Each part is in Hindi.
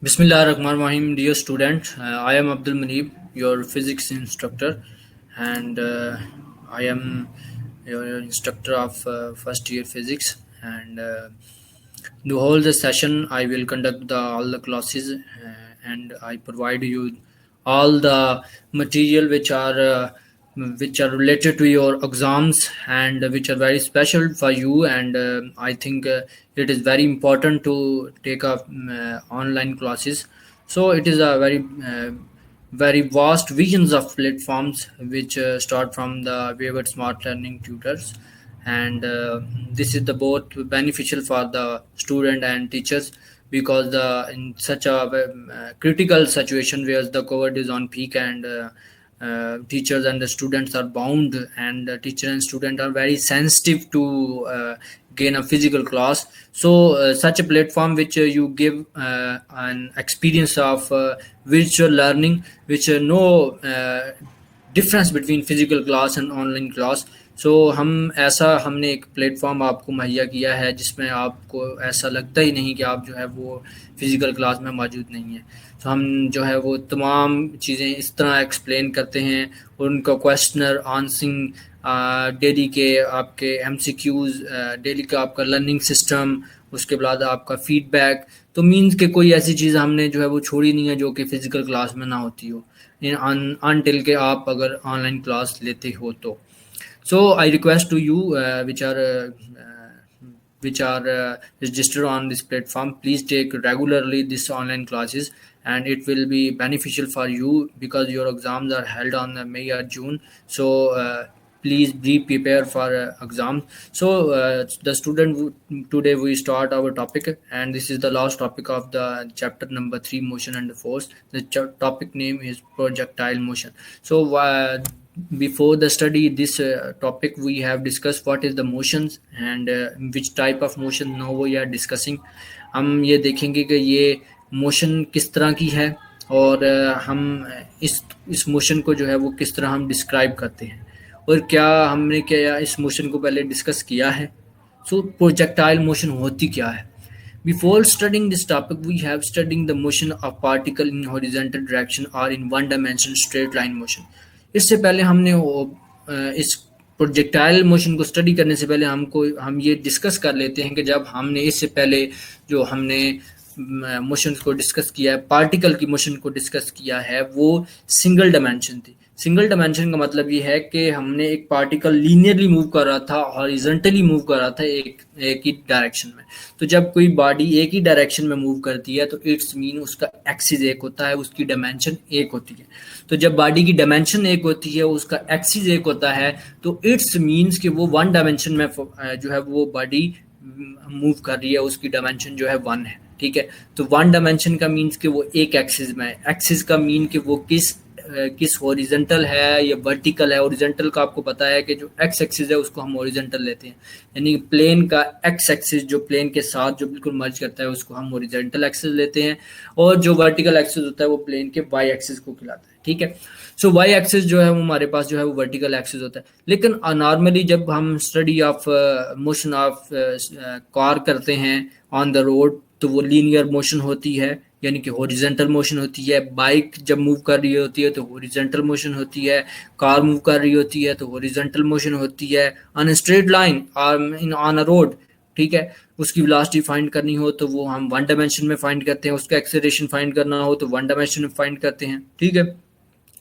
Bismillahirrahmanirrahim, dear student. I am Abdul Munib, your physics instructor, and I am your instructor of first year physics. And to hold the session, I will conduct all the classes, and I provide you all the material which are related to your exams and which are very special for you. And I think it is very important to take up online classes. So it is a very vast visions of platforms which start from the Wayward Smart Learning Tutors, and this is the both beneficial for the student and teachers, because in such a critical situation where the COVID is on peak, and teachers and the students are bound, and teacher and student are very sensitive to gain a physical class. So such a platform which you give an experience of virtual learning, which no difference between physical class and online class. So हमने एक प्लेटफॉर्म आपको मुहैया किया है जिसमें आपको ऐसा लगता ही नहीं कि आप जो है वो फिजिकल क्लास में मौजूद नहीं है. तो हम जो है वो तमाम चीज़ें इस तरह एक्सप्लेन करते हैं, और उनका क्वेश्चनर आंसरिंग, डेली के आपके एमसीक्यूज, डेली का आपका लर्निंग सिस्टम, उसके बाद आपका फीडबैक. तो मीन्स के कोई ऐसी चीज़ हमने जो है वो छोड़ी नहीं है जो कि फ़िज़िकल क्लास में ना होती हो, अनटिल के आप अगर ऑनलाइन क्लास लेते हो तो. So I request to you which are registered on this platform, please take regularly this online classes, and it will be beneficial for you because your exams are held on May or June. So please be prepared for exams. So the today we start our topic, and this is the last topic of the chapter number 3, motion and force. The topic name is projectile motion. So before the study this topic, we have discussed what is the motions and which type of motion now we are discussing. हम ये देखेंगे कि ये मोशन किस तरह की है, और हम इस मोशन को जो है वो किस तरह हम डिस्क्राइब करते हैं, और क्या हमने क्या इस मोशन को पहले डिस्कस किया है. सो प्रोजेक्टाइल मोशन होती क्या है. Before studying this topic, we have studying the motion of particle in horizontal direction or in one dimension straight line motion. इससे पहले हमने इस प्रोजेक्टाइल मोशन को स्टडी करने से पहले हम ये डिस्कस कर लेते हैं कि जब हमने इससे पहले जो हमने मोशन को डिस्कस किया है, पार्टिकल की मोशन को डिस्कस किया है, वो सिंगल डायमेंशन थी. सिंगल डायमेंशन का मतलब ये है कि हमने एक पार्टिकल लीनियरली मूव कर रहा था, हॉरिजॉन्टली मूव कर रहा था एक ही डायरेक्शन में. तो जब कोई बॉडी एक ही डायरेक्शन में मूव करती है तो इट्स मीन उसका एक्सिस एक होता है, उसकी डायमेंशन एक होती है. तो जब बॉडी की डायमेंशन एक होती है, उसका एक्सिस एक होता है, तो इट्स मीन्स कि वो वन डायमेंशन में जो है वो बॉडी मूव कर रही है, उसकी डायमेंशन जो है वन है. ठीक है. तो वन डायमेंशन का मीन्स कि वो एक एक्सिस में है. एक्सिस का मीन कि वो किस हॉरिजॉन्टल है या वर्टिकल है. हॉरिजॉन्टल का आपको पता है कि जो एक्स एक्सिस है उसको हम हॉरिजॉन्टल लेते हैं, यानी प्लेन का एक्स एक्सिस जो प्लेन के साथ जो बिल्कुल मर्ज करता है उसको हम हॉरिजॉन्टल एक्सिस लेते हैं, और जो वर्टिकल एक्सिस होता है वो प्लेन के वाई एक्सिस को खिलाता है. ठीक है. सो वाई एक्सिस जो है वो हमारे पास जो है वो वर्टिकल एक्सिस होता है. लेकिन नॉर्मली जब हम study of motion of car करते हैं ऑन द रोड, तो वो लीनियर मोशन होती है, यानी कि हॉरिजॉन्टल मोशन होती है. बाइक जब मूव कर रही होती है तो हॉरिजॉन्टल मोशन होती है. कार मूव कर रही होती है तो हॉरिजॉन्टल मोशन होती है. On a straight line on a road, ठीक है, उसकी वेलोसिटी फाइंड करनी हो तो वो हम वन डायमेंशन में फाइंड करते हैं. उसका एक्सेलरेशन फाइंड करना हो तो वन डायमेंशन में फाइंड करते हैं. ठीक है.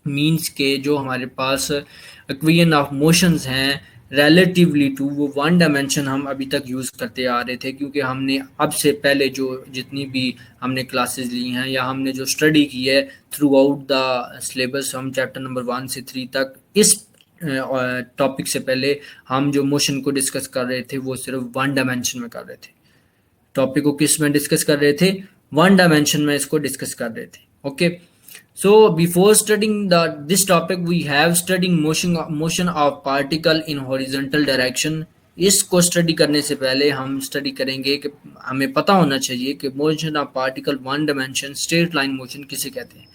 मीन्स के जो हमारे पास इक्वेशन ऑफ मोशंस हैं रिलेटिवली टू, वो वन डायमेंशन हम अभी तक यूज़ करते आ रहे थे, क्योंकि हमने अब से पहले जो जितनी भी हमने क्लासेस ली हैं या हमने जो स्टडी की है थ्रू आउट द सिलेबस, हम चैप्टर नंबर 1 से 3 तक इस टॉपिक से पहले हम जो मोशन को डिस्कस कर रहे थे वो सिर्फ वन डायमेंशन में कर रहे थे. टॉपिक को किस में डिस्कस कर रहे थे? वन डायमेंशन में इसको डिस्कस कर रहे थे. Okay. So before studying this topic, we have studying motion of particle in horizontal direction. इसको स्टडी करने से पहले हम स्टडी करेंगे कि हमें पता होना चाहिए कि motion of particle one dimension straight line motion किसे कहते हैं.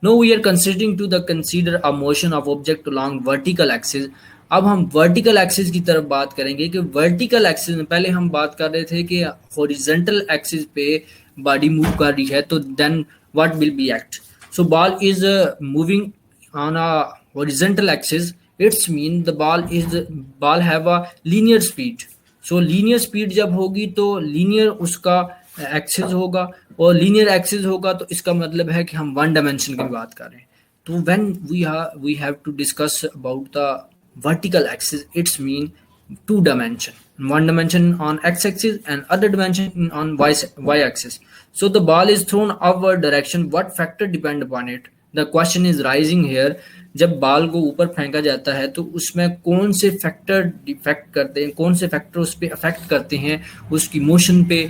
Now we are considering to consider a motion of object along vertical axis. अब हम वर्टिकल एक्सिस की तरफ बात करेंगे कि वर्टिकल एक्सिस में पहले हम बात कर रहे थे कि हॉरिजॉन्टल एक्सिस पे बॉडी मूव कर रही है, तो then what will be act. So ball is moving on a horizontal axis. It's mean the ball have a linear speed. So linear speed जब होगी तो linear उसका एक्सिस होगा, और लीनियर एक्सिस होगा तो इसका मतलब है कि हम वन डायमेंशन की बात कर रहे हैं. तो when we have to discuss about the vertical axis, it's mean two dimension, one dimension on x axis and other dimension on y axis. So the ball is thrown upward direction. What factor depend upon it? The question is rising here. जब बॉल को ऊपर फेंका जाता है तो उसमें कौन से फैक्टर डिफेक्ट करते हैं, कौन से फैक्टर उस पर अफेक्ट करते हैं उसकी मोशन पे.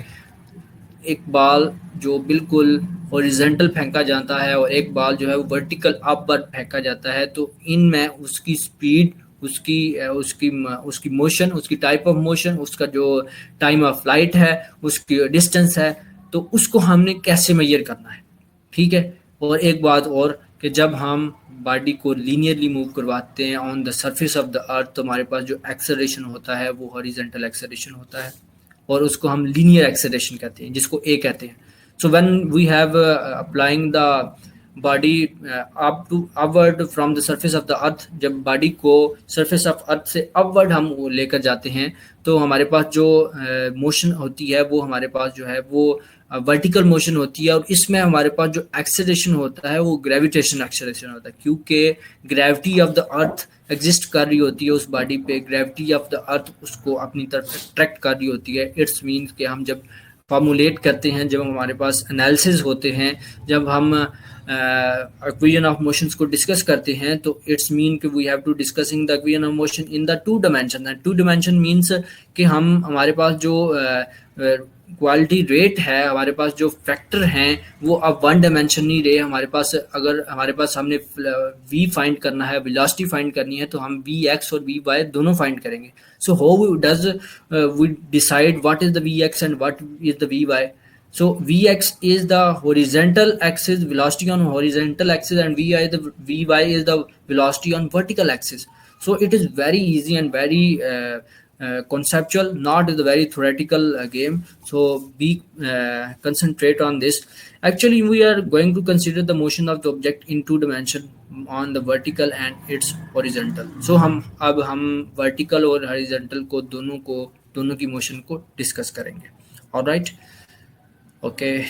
एक बॉल जो बिल्कुल हॉरिजॉन्टल फेंका जाता है और एक बॉल जो है वो वर्टिकल अपवर्ड फेंका जाता है, तो इनमें उसकी स्पीड, उसकी उसकी उसकी मोशन, उसकी टाइप ऑफ मोशन, उसका जो टाइम ऑफ फ्लाइट है, उसकी डिस्टेंस है, तो उसको हमने कैसे मेजर करना है. ठीक है. और एक बात और कि जब हम बॉडी को लीनियरली मूव करवाते हैं on the surface of the अर्थ, तो हमारे पास जो एक्सेलरेशन होता है वो हॉरिजॉन्टल एक्सेलरेशन होता है, और उसको हम लीनियर एक्सेलरेशन कहते हैं, जिसको ए कहते हैं. So when we have applying the body up to upward from the surface of the earth, जब बॉडी को सरफेस ऑफ अर्थ से अपवर्ड हम लेकर जाते हैं, तो हमारे पास जो मोशन होती है वो हमारे पास जो है वो वर्टिकल मोशन होती है, और इसमें हमारे पास जो एक्सेलरेशन होता है वो ग्रेविटेशन एक्सेलरेशन होता है, क्योंकि gravity of the earth exist कर रही होती है उस बॉडी पे. ग्रेविटी ऑफ द अर्थ उसको अपनी तरफ अट्रैक्ट कर रही होती है. इट्स मीन्स कि हम जब फॉर्मुलेट करते हैं, जब हमारे पास एनालिसिस होते हैं, जब हम इक्वेशन ऑफ मोशंस को डिस्कस करते हैं, तो इट्स मीन कि we have to discussing the equation of motion in the two dimension. Two dimension means कि हम हमारे पास जो क्वालिटी रेट है, हमारे पास जो फैक्टर हैं वो अब वन डायमेंशन नहीं रहे हमारे पास. अगर हमारे पास हमने वी फाइंड करना है, वेलोसिटी फाइंड करनी है, तो हम वी एक्स और वी वाई दोनों फाइंड करेंगे. So how does we decide what is the V X and what is the V Y? So Vx is the horizontal axis, velocity on horizontal axis, and Vy is the velocity on vertical axis. So it is very easy and very conceptual, not the very theoretical game. So be concentrate on this. Actually, we are going to consider the motion of the object in two dimension on the vertical and its horizontal. So अब हम vertical और horizontal को दोनों की motion को discuss करेंगे. All right. Okay,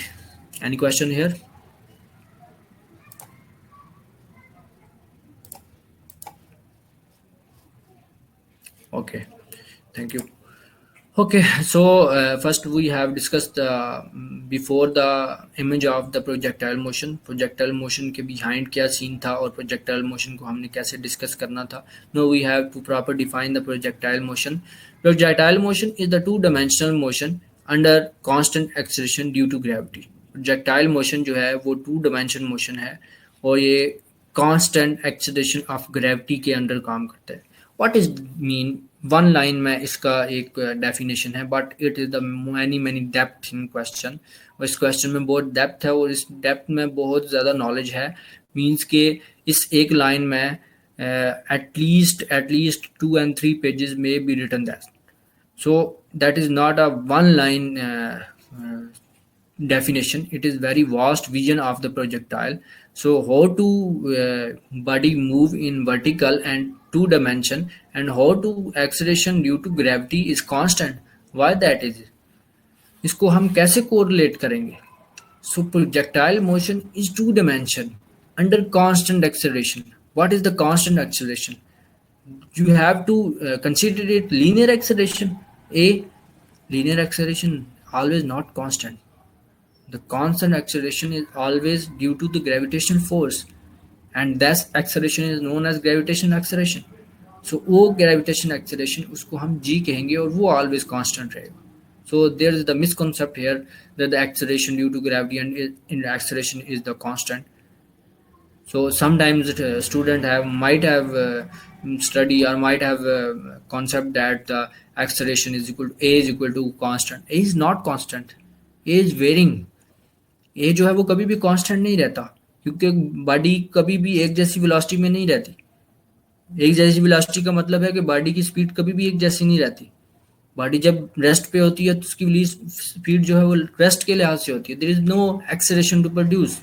any question here? Okay, thank you. Okay, so first we have discussed before the image of the projectile motion. Projectile motion के behind क्या scene था और projectile motion को हमने कैसे discuss करना था. Now we have to proper define the projectile motion. Projectile motion is the two-dimensional motion under constant acceleration due to gravity. Projectile motion जो है वो टू डायमेंशन मोशन है और ये कांस्टेंट एक्सेलरेशन ऑफ ग्रेविटी के अंडर काम करता है. What is mean? One line में इसका एक डेफिनेशन है, but it is the many depth in question. और इस क्वेश्चन में बहुत डेप्थ है और इस डेप्थ में बहुत ज़्यादा नॉलेज है. मीन्स के इस एक लाइन में at least 2 and 3 pages may be written that. So that is not a one line definition. It is very vast vision of the projectile. So how to body move in vertical and two dimension, and how to acceleration due to gravity is constant. Why that is? इसको हम कैसे correlate करेंगे? So projectile motion is two dimension under constant acceleration. What is the constant acceleration? You have to consider it linear acceleration. Linear acceleration always not constant. The constant acceleration is always due to the gravitational force, and that acceleration is known as gravitational acceleration. So वो gravitation acceleration उसको हम g कहेंगे और वो always constant रहेगा. So there is the misconcept here that the acceleration due to gravity and acceleration is the constant. So sometimes student might have study or might have concept that the acceleration is equal to a is equal to constant. A is not constant. A is varying. A जो है वो कभी भी constant नहीं रहता, क्योंकि बॉडी कभी भी एक जैसी वेलोसिटी में नहीं रहती. एक जैसी वेलोसिटी का मतलब है कि बॉडी की स्पीड कभी भी एक जैसी नहीं रहती। बॉडी जब रेस्ट पे होती है तो उसकी स्पीड जो है वो रेस्ट के लिहाज से होती है। There is no acceleration to produce.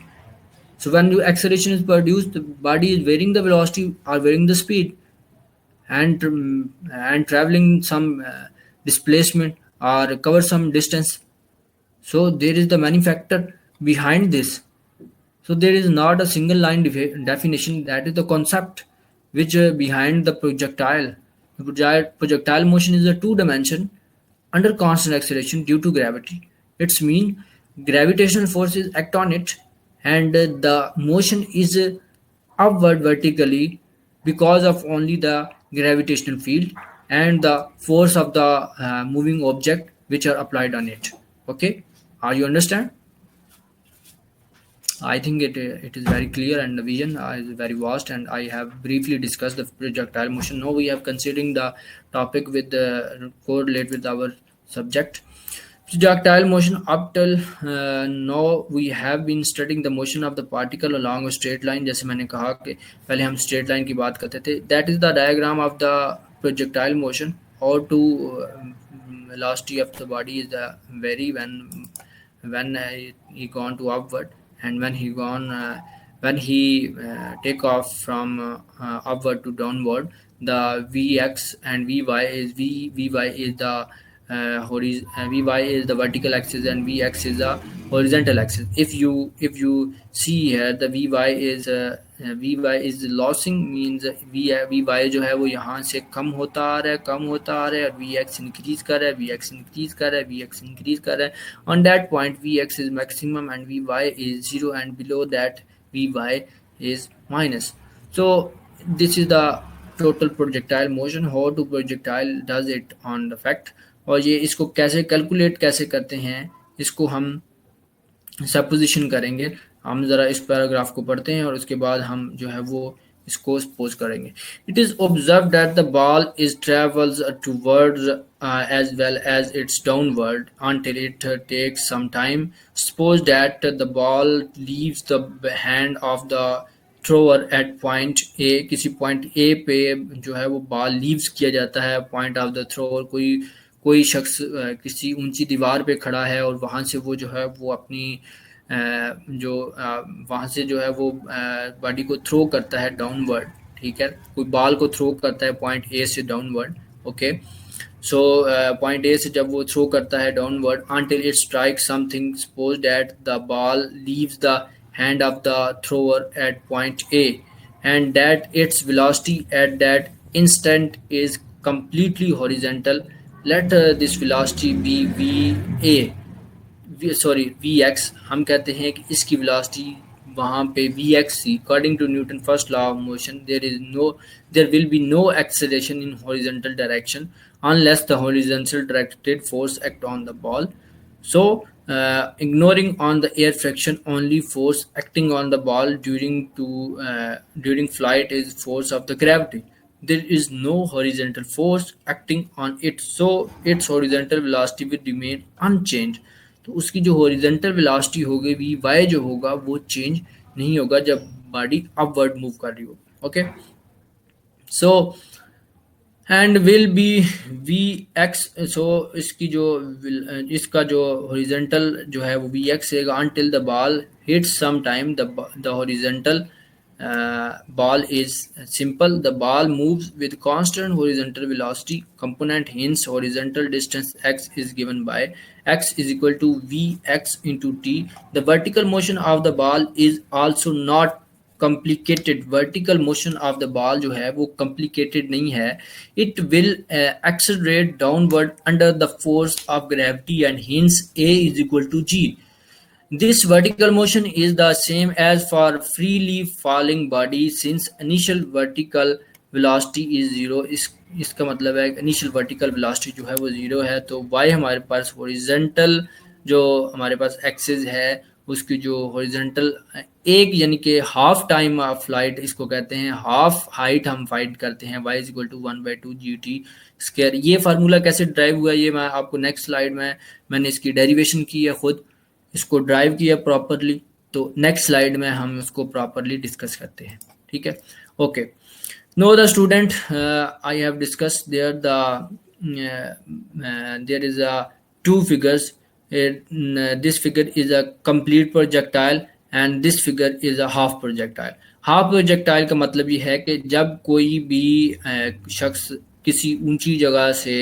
So when the acceleration is produced, the body is varying the velocity or varying the speed, and traveling some displacement or cover some distance. So there is the many factor behind this. So there is not a single line definition. That is the concept which behind the projectile. The projectile motion is a two dimension under constant acceleration due to gravity. It's mean gravitational forces act on it, and the motion is upward vertically because of only the gravitational field and the force of the moving object which are applied on it. Okay, are you understand? I think it is very clear, and the vision is very vast, and I have briefly discussed the projectile motion. Now we have considering the topic with the correlate with our subject. Projectile motion up till now we have been studying the motion of the particle along a straight line. जैसे मैंने कहा कि पहले हम straight line की बात करते थे. That is the diagram of the projectile motion. How to velocity of the body is the vary when he gone to upward, and when he take off from upward to downward. The vx and vy is the vy is the vertical axis and vx is the horizontal axis. If you see here, the vy is losing, means vy जो है वो यहाँ से कम होता आ रहा है, और vx इंक्रीज कर रहा है, vx इंक्रीज कर रहा है. On that point vx is maximum and vy is 0, and below that vy is minus. So this is the total projectile motion. How to projectile does it on the fact, और ये इसको कैसे कैलकुलेट कैसे करते हैं, इसको हम सपोजिशन करेंगे. हम ज़रा इस पैराग्राफ को पढ़ते हैं और उसके बाद हम जो है वो इसको सपोज करेंगे. It is observe that the ball is travels towards as well as its downward until it takes some time. Suppose that the ball leaves the hand of the thrower at point A. किसी पॉइंट ए पे जो है वो बॉल लीव्स किया जाता है पॉइंट ऑफ द थ्रोअर. कोई शख्स किसी ऊंची दीवार पे खड़ा है और वहाँ से वो जो है वो अपनी वहाँ से जो है वो बॉडी को थ्रो करता है डाउनवर्ड. ठीक है, कोई बॉल को थ्रो करता है पॉइंट ए से downward. Okay, so point A से जब वो थ्रो करता है downward until it strikes something. Suppose that the ball leaves the hand of the thrower at point A, and that its velocity at that instant is completely horizontal. Let this velocity be va vx. हम कहते हैं कि इसकी velocity वहाँ पे vx थी. According to Newton first law of motion, there will be no acceleration in horizontal direction unless the horizontal directed force act on the ball. So ignoring on the air friction, only force acting on the ball during flight is force of the gravity. There is no horizontal force acting on it, so its horizontal velocity will remain unchanged. तो उसकी जो हॉरिजॉन्टल वेलोसिटी होगी vy जो होगा वो चेंज नहीं होगा जब बॉडी अपवर्ड मूव कर रही हो. Okay, so and will be vx. सो इसका जो हॉरिजॉन्टल जो है वो vx रहेगा until the ball hits some time. The horizontal ball is simple. The ball moves with constant horizontal velocity component, hence horizontal distance x is given by x is equal to vx into t. The vertical motion of the ball is also not complicated. Vertical motion of the ball जो है वो complicated नहीं है. It will accelerate downward under the force of gravity, and hence a is equal to g. This vertical motion is the same as for freely falling body since initial vertical velocity is zero. इसका मतलब है initial vertical velocity जो है वो zero है. तो y हमारे पास horizontal जो हमारे पास axis है उसकी जो horizontal एक यानी कि हाफ टाइम ऑफ फ्लाइट इसको कहते हैं, हाफ हाइट हम फाइंड करते हैं y is equal to 1/2 gt square. ये फार्मूला कैसे ड्राइव हुआ ये मैं आपको नेक्स्ट स्लाइड में मैंने इसकी डेरिवेशन की है, खुद इसको ड्राइव किया प्रॉपरली. तो नेक्स्ट स्लाइड में हम उसको प्रॉपरली डिस्कस करते हैं. ठीक है, okay. No, the student, I have discussed there there is a two figures. This figure is a complete projectile and this figure is a half projectile. Half projectile का मतलब ये है कि जब कोई भी शख्स किसी ऊंची जगह से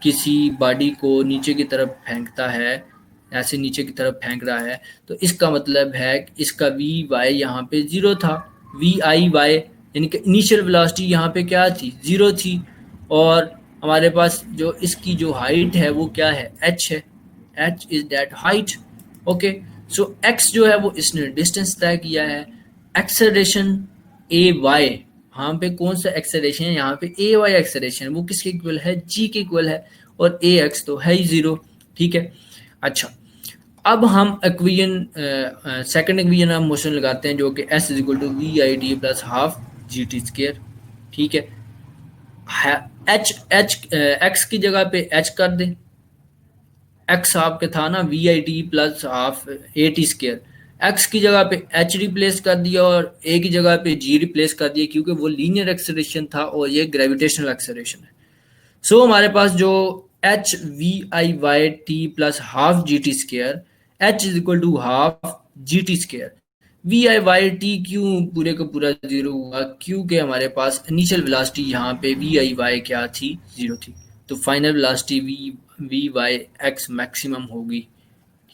किसी बॉडी को नीचे की तरफ फेंकता है, ऐसे नीचे की तरफ फेंक रहा है, तो इसका मतलब है कि इसका वी वाई यहाँ पे जीरो था। वी आई वाई यानी कि इनिशियल वेलोसिटी यहाँ पे क्या थी, जीरो थी। और हमारे पास जो इसकी जो हाइट है वो क्या है, एच है। H is that height. Okay, so x जो है वो इसने डिस्टेंस तय किया है। एक्सेलरेशन ए वाई, यहाँ पे कौन सा एक्सेलरेशन है, यहाँ पे ए वाई एक्सेलरेशन, वो किसके इक्वल है, जी के इक्वल है। और ए एक्स तो है ही जीरो। ठीक है, अच्छा, अब हम equation second equation of motion लगाते हैं जो कि S is equal to we I T plus half G T square. ठीक है, एच एच एक्स की जगह पे एच कर दे। एक्स आपके था ना V I T plus half A T square, X की जगह पे एच रिप्लेस कर दिया और ए की जगह पे जी रिप्लेस कर दिया, क्योंकि वो लीनियर एक्सेलरेशन था और ये ग्रेविटेशनल एक्सेलरेशन है। सो हमारे पास जो H V I Y T plus half G T square, H is equal to half G T square. V I Y T क्यों पूरे का पूरा जीरो हुआ, क्योंकि हमारे पास इनिशियल वेलोसिटी यहाँ पे वी आई वाई क्या थी, जीरो थी। तो final velocity V V Y X maximum होगी।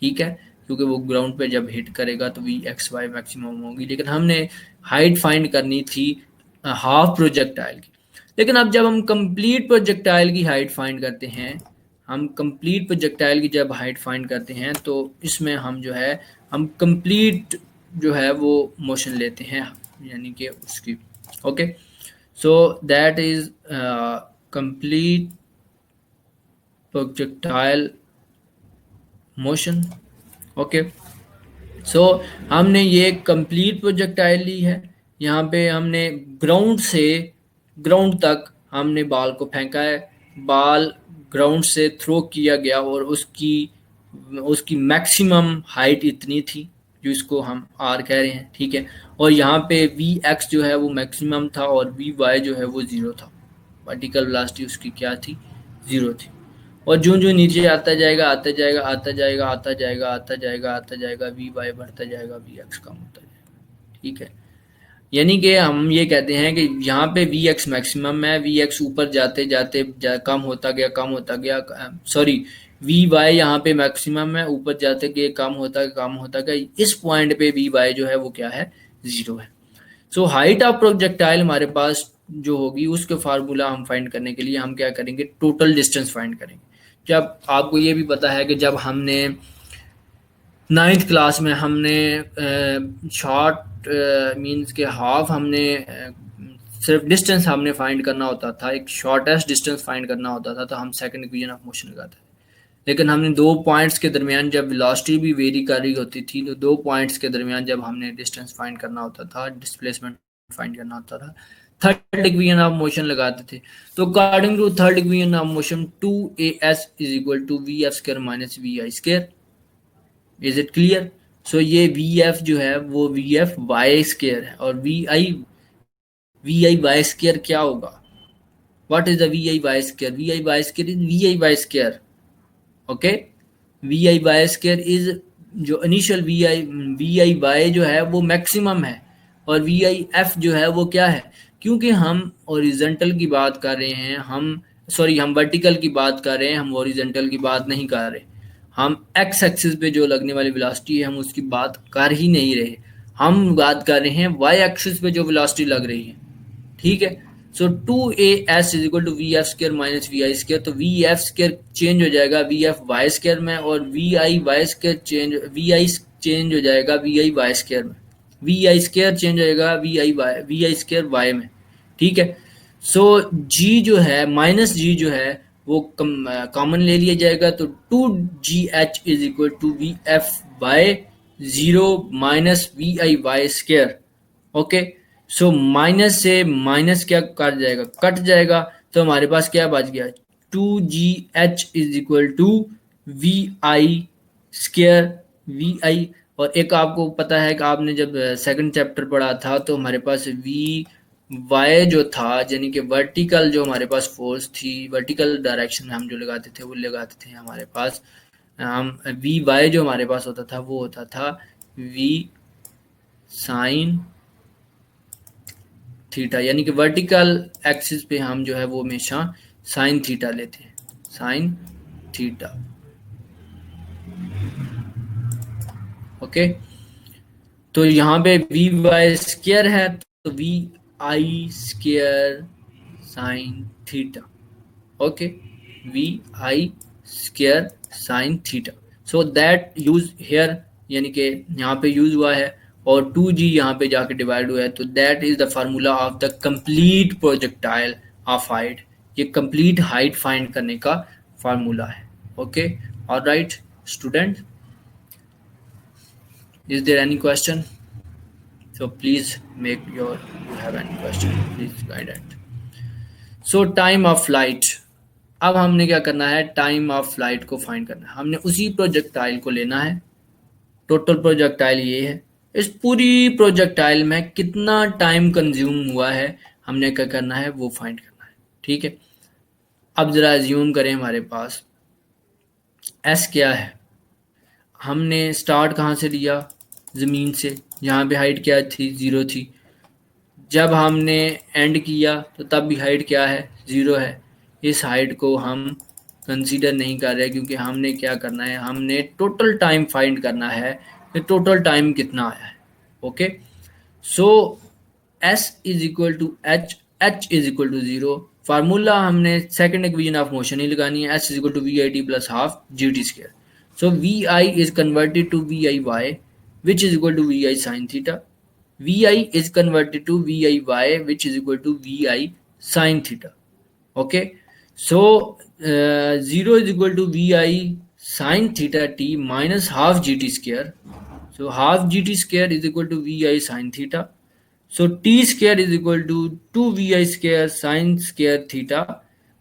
ठीक है, क्योंकि वो ग्राउंड पे जब हिट करेगा तो वी एक्स वाई मैक्सिमम होगी। लेकिन हमने हाइट फाइंड करनी थी हाफ प्रोजेक्टाइल की। लेकिन अब जब हम कंप्लीट प्रोजेक्टाइल की हाइट फाइंड करते हैं, हम कंप्लीट प्रोजेक्टाइल की जब हाइट फाइंड करते हैं तो इसमें हम जो है हम कंप्लीट जो है वो मोशन लेते हैं, यानी कि उसकी। Okay, so that is complete projectile motion. Okay, so हमने ये कंप्लीट प्रोजेक्टाइल ली है। यहाँ पे हमने ग्राउंड से ग्राउंड तक हमने बॉल को फेंका है। बॉल ग्राउंड से थ्रो किया गया और उसकी उसकी मैक्सिमम हाइट इतनी थी, जो इसको हम आर कह रहे हैं। ठीक है, और यहाँ पे वी एक्स जो है वो मैक्सिमम था और वी वाई जो है वो ज़ीरो था। वर्टिकल वेलोसिटी उसकी क्या थी, ज़ीरो थी। और जो नीचे आता जाएगा आता जाएगा आता जाएगा आता जाएगा आता जाएगा आता जाएगा, वी वाई बढ़ता जाएगा, वी एक्स कम होता जाएगा। ठीक है, यानी कि हम ये कहते हैं कि यहाँ पे वी एक्स मैक्सिमम है, वी एक्स ऊपर जाते जाते कम होता गया कम होता गया, सॉरी, वी वाई यहाँ पे मैक्सिमम है, ऊपर जाते गए कम होता गया, इस पॉइंट पे वी वाई जो है वो क्या है, जीरो है। सो हाइट ऑफ प्रोजेक्टाइल हमारे पास जो होगी उसके फार्मूला हम फाइंड करने के लिए हम क्या करेंगे, टोटल डिस्टेंस फाइंड करेंगे। जब आपको ये भी पता है कि जब हमने नाइन्थ क्लास में हमने शॉर्ट मींस के हाफ हमने सिर्फ डिस्टेंस हमने फाइंड करना होता था, एक शॉर्टेस्ट डिस्टेंस फाइंड करना होता था, तो हम सेकंड इक्वेशन ऑफ मोशन लगाते थे। लेकिन हमने दो पॉइंट्स के दरमियान जब वेलोसिटी भी वेरी कर रही होती थी, तो दो पॉइंट्स के दरमियान जब हमने डिस्टेंस फाइंड करना होता था, डिस्प्लेसमेंट फाइंड करना होता था, थर्ड इक्वेशन ऑफ मोशन लगाते थे। तो according to third equation of motion, two a s is equal to v f square minus v I square. Is it clear? So ये वी एफ जो है वो वी एफ वाई स्क्वायर है और वी आई वाई स्क्वायर क्या होगा, what is the V I Y square, V I Y square is V I Y square. Okay, V I Y square is जो इनिशियल वी आई वाई जो है वो मैक्सिमम है और वी आई एफ जो है वो क्या है, क्योंकि हम ओरिजेंटल की बात कर रहे हैं, हम वर्टिकल की बात कर रहे हैं, हम ओरिजेंटल की बात नहीं कर रहे। हम एक्स एक्सिस पे जो लगने वाली वेलोसिटी है हम उसकी बात कर ही नहीं रहे, हम बात कर रहे हैं वाई एक्सिस पे जो वेलोसिटी लग रही है। ठीक है, so two a s is equal to v f square minus v i square, तो वी एफ स्क्र चेंज हो जाएगा वी एफ वाई स्क्र में और v I y square change v i change हो जाएगा वी आई वाई स्क्र में, वी आई स्क्र चेंज हो जाएगा वी आई स्क्र वाई में। ठीक है, सो जी जो है माइनस जी जो है वो कॉमन ले लिया जाएगा, तो two g h is equal to v f y zero minus v I y square. Okay, so minus से माइनस क्या कट जाएगा, कट जाएगा, तो हमारे पास क्या बच गया, two g h is equal to we i square v i. और एक आपको पता है कि आपने जब सेकंड चैप्टर पढ़ा था तो हमारे पास वी y जो था, यानी कि वर्टिकल जो हमारे पास फोर्स थी, वर्टिकल डायरेक्शन में हम जो लगाते थे वो लगाते थे हमारे पास, हम वी वाई जो हमारे पास होता था वो होता था वी साइन थीटा, यानी कि वर्टिकल एक्सिस पे हम जो है वो हमेशा साइन थीटा लेते हैं, साइन थीटा। ओके, तो यहाँ पे वी वाई स्क्वायर है तो V I square sine theta. Okay, V I square sine theta. So that use here, यानी कि यहाँ पे यूज हुआ है और 2g यहाँ पे जाके डिवाइड हुआ है, तो that is the formula of the complete projectile of height. ये कंप्लीट हाइट फाइंड करने का फार्मूला है। Okay, alright student, is there any question? So please make your, you have any question, please guide it. So time of flight, अब हमने क्या करना है, टाइम ऑफ फ्लाइट को फाइंड करना है। हमने उसी प्रोजेक्टाइल को लेना है, टोटल प्रोजेक्टाइल ये है, इस पूरी प्रोजेक्टाइल में कितना टाइम कंज्यूम हुआ है हमने क्या करना है वो फाइंड करना है। ठीक है, अब जरा एज्यूम करें हमारे पास एस क्या है, हमने स्टार्ट कहाँ से लिया, ज़मीन से, यहाँ पे हाइट क्या थी, 0 थी। जब हमने एंड किया तो तब भी हाइट क्या है, 0 है। इस हाइट को हम कंसीडर नहीं कर रहे क्योंकि हमने क्या करना है, हमने टोटल टाइम फाइंड करना है कि टोटल टाइम कितना आया है। Okay, so S is equal to H is equal to 0। Formula हमने सेकेंड इक्वेशन ऑफ मोशन ही लगानी है, S is equal to we I T plus half G T square. So V I is converted to we I Y which is equal to we I sine theta, Vi is converted to VIY which is equal to Vi sin theta. Okay, so 0 is equal to Vi sin theta t minus half gt square. So half gt square is equal to Vi sin theta. So t square is equal to 2Vi square sin square theta.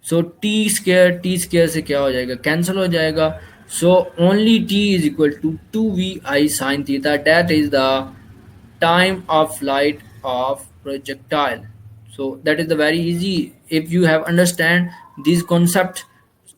So t square से क्या हो जाएगा, कैंसिल हो जाएगा. So only t is equal to 2Vi sin theta, that is the time of flight of projectile. So that is the very easy. If you have understand these concept,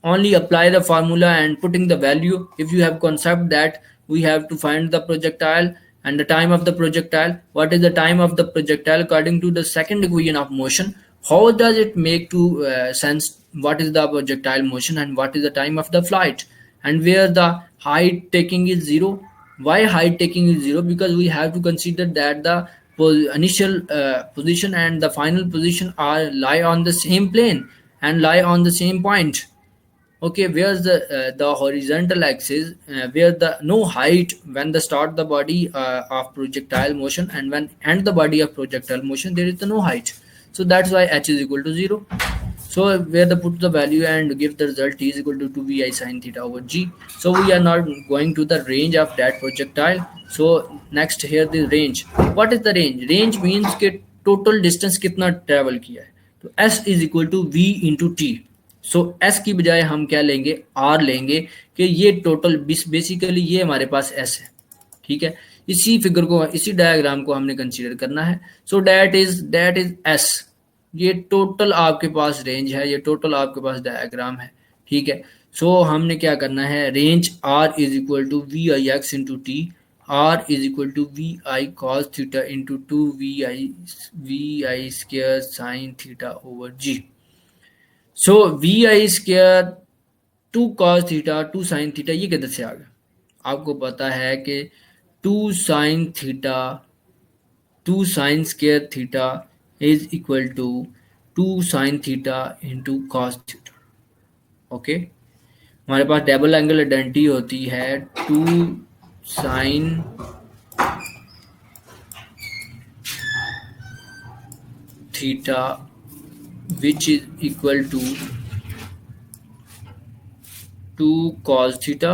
only apply the formula and putting the value. If you have concept that we have to find the projectile and the time of the projectile, what is the time of the projectile according to the second equation of motion, how does it make to sense what is the projectile motion and what is the time of the flight, and where the height taking is 0. Why height taking is 0? Because we have to consider that the initial position and the final position are lie on the same plane and lie on the same point. Okay, where's the horizontal axis, where the no height when the start the body of projectile motion, and when end the body of projectile motion there is the no height. So that's why h is equal to 0. So where the put the value and give the result, t is equal to 2vi sin theta over g. So we are not going to the range of that projectile. So next here the range. What is the range? Range means कि total distance कितना travel किया है. तो s is equal to v into t. So S की बजाय हम क्या लेंगे, आर लेंगे कि ये टोटल बेसिकली ये हमारे पास एस है। ठीक है, इसी फिगर को, इसी डायग्राम को हमने कंसीडर करना है। सो दैट इज एस, ये टोटल आपके पास रेंज है, ये टोटल आपके पास डायग्राम है। ठीक है, सो हमने क्या करना है, range R is equal to we I X into T, R is equal to we I cos theta into two we I square sine theta over G. So V I square 2 cos theta 2 sin theta ये किधर से आ गया, आपको पता है कि 2 sin theta 2 sin square theta is equal to 2 sin theta into cos theta. Okay, हमारे पास डबल एंगल आइडेंटिटी होती है 2 sin theta which is equal to 2 cos theta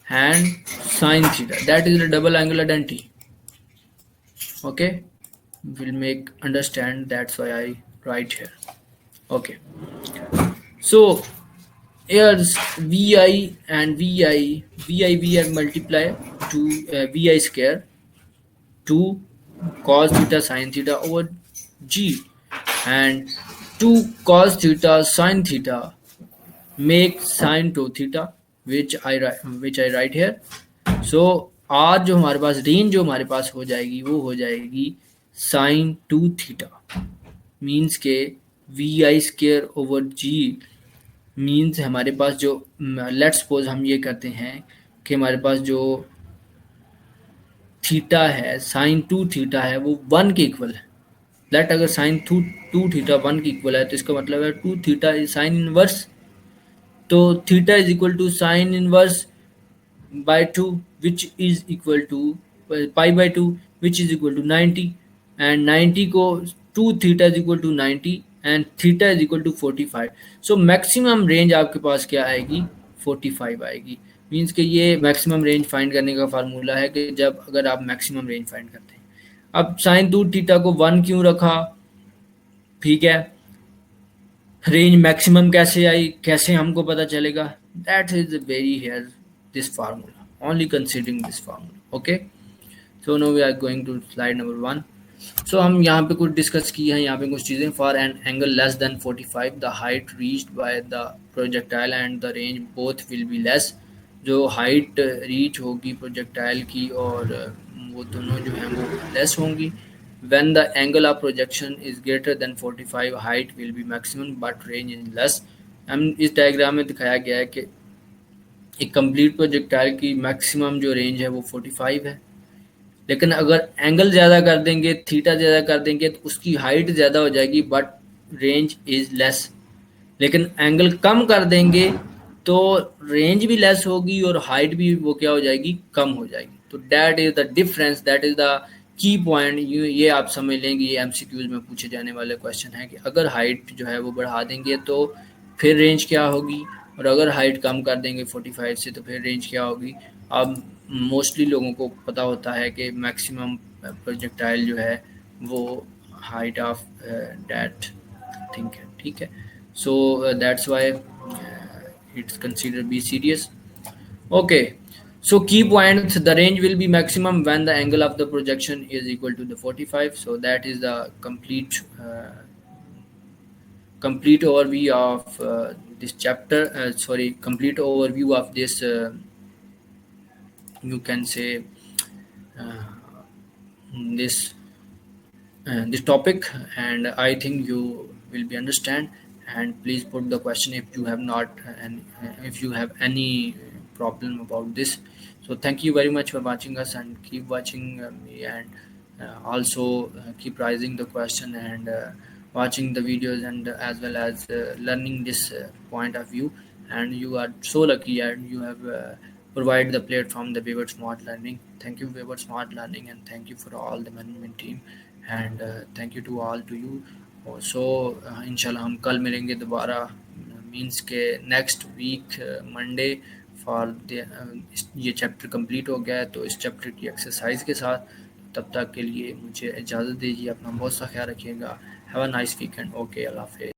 and sin theta, that is the double angle identity. Okay, will make understand, that's why I write here. Okay, so Here's Vi and Vi multiply to Vi square 2 cos theta sin theta over g, and 2 cos theta sin theta make sin 2 theta, which I write here. So आज जो हमारे पास रेंज जो हमारे पास हो जाएगी वो हो जाएगी sin 2 थीटा, मीन्स के V I square over G, means हमारे पास जो लेट्स सपोज हम ये करते हैं कि हमारे पास जो थीटा है साइन 2 थीटा है वो 1 के इक्वल है। लेट अगर साइन 2 थीटा 1 के इक्वल है तो इसका मतलब है 2 थीटा इज साइन इनवर्स, तो theta is equal to sine inverse by 2 which is equal to pi by 2 which is equal to 90, and 90 को 2 theta is equal to 90 and theta is equal to 45। so maximum range आपके पास क्या आएगी 45 आएगी, मीन्स कि ये मैक्सिमम रेंज फाइंड करने का फार्मूला है कि जब अगर आप मैक्सिमम रेंज फाइंड करते हैं। अब साइन 2 थीटा को 1 क्यों रखा, ठीक है, रेंज मैक्सिमम कैसे आई, कैसे हमको पता चलेगा, that is very here this formula only considering this formula. Okay, so no we are going to slide number 1। So हम यहाँ पे कुछ डिस्कस किए हैं, यहाँ पे कुछ चीज़ें। For an angle less than 45 the height reached by the projectile and the range both will be less. जो हाइट रीच होगी प्रोजेक्टाइल की और वो दोनों जो हैं वो लेस होंगी। When the angle of projection is greater than 45, height will be maximum but range is less। हम इस डायग्राम में दिखाया गया है कि एक कंप्लीट प्रोजेक्टाइल की मैक्सिमम जो रेंज है वो 45 है, लेकिन अगर एंगल ज़्यादा कर देंगे, थीटा ज़्यादा कर देंगे तो उसकी हाइट ज़्यादा हो जाएगी बट रेंज इज़ लेस। लेकिन एंगल कम कर देंगे तो रेंज भी लेस होगी और हाइट भी वो क्या हो जाएगी, कम हो जाएगी। तो that is the difference, that is the key point. ये आप समझ लेंगे, ये एमसीक्यूज में पूछे जाने वाले क्वेश्चन है कि अगर हाइट जो है वो बढ़ा देंगे तो फिर रेंज क्या होगी, और अगर हाइट कम कर देंगे 45 से तो फिर रेंज क्या होगी। अब मोस्टली लोगों को पता होता है कि मैक्सिमम प्रोजेक्टाइल जो है वो हाइट ऑफ दैट थिंक है, ठीक है। So that's why it's considered be serious। Okay, so key points, the range will be maximum when the angle of the projection is equal to the 45। so that is the complete overview of this chapter, sorry, complete overview of this you can say uh, this this topic, and I think you will be understand, and please put the question if you have not and if you have any problem about this। so thank you very much for watching us, and keep watching me, and also keep raising the question and watching the videos, and as well as learning this point of view, and you are so lucky and you have provide the platform the Wayward Smart Learning। thank you Wayward Smart Learning, and thank you for all the management team, and thank you to all to you। सो इंशाल्लाह हम कल मिलेंगे दोबारा, मींस के नेक्स्ट वीक मंडे फॉर ये चैप्टर कंप्लीट हो गया है तो इस चैप्टर की एक्सरसाइज के साथ। तब तक के लिए मुझे इजाज़त दीजिए, अपना बहुत सा ख्याल रखिएगा। Have a nice weekend. Okay, अल्लाह हाफिज़।